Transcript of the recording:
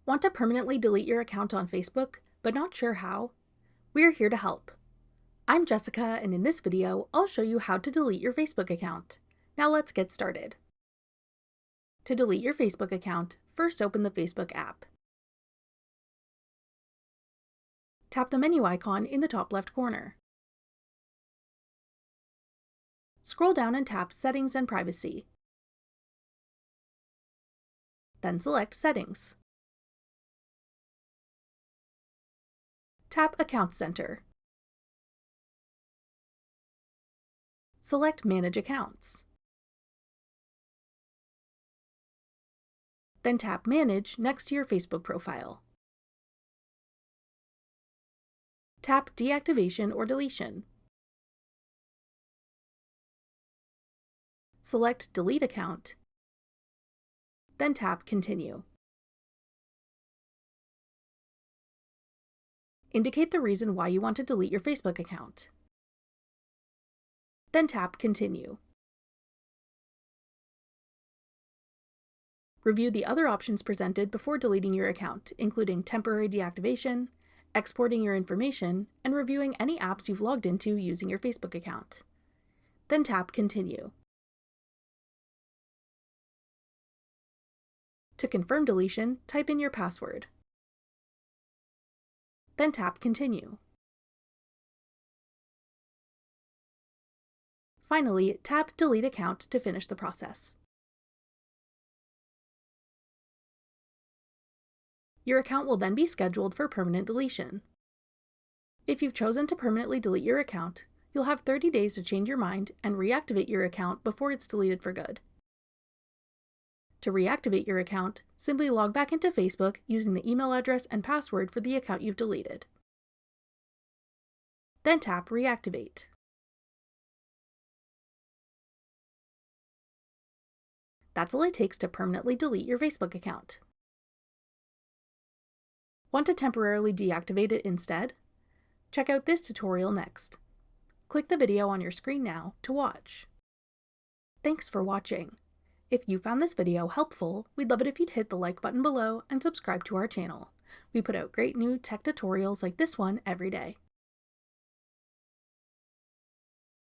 Want to permanently delete your account on Facebook, but not sure how? We're here to help. I'm Jessica, and in this video, I'll show you how to delete your Facebook account. Now let's get started. To delete your Facebook account, first open the Facebook app. Tap the menu icon in the top left corner. Scroll down and tap Settings and Privacy. Then select Settings. Tap Account Center. Select Manage Accounts. Then tap Manage next to your Facebook profile. Tap Deactivation or Deletion. Select Delete Account. Then tap Continue. Indicate the reason why you want to delete your Facebook account. Then tap Continue. Review the other options presented before deleting your account, including temporary deactivation, exporting your information, and reviewing any apps you've logged into using your Facebook account. Then tap Continue. To confirm deletion, type in your password. Then tap Continue. Finally, tap Delete Account to finish the process. Your account will then be scheduled for permanent deletion. If you've chosen to permanently delete your account, you'll have 30 days to change your mind and reactivate your account before it's deleted for good. To reactivate your account, simply log back into Facebook using the email address and password for the account you've deleted. Then tap Reactivate. That's all it takes to permanently delete your Facebook account. Want to temporarily deactivate it instead? Check out this tutorial next. Click the video on your screen now to watch. Thanks for watching. If you found this video helpful, we'd love it if you'd hit the like button below and subscribe to our channel. We put out great new tech tutorials like this one every day.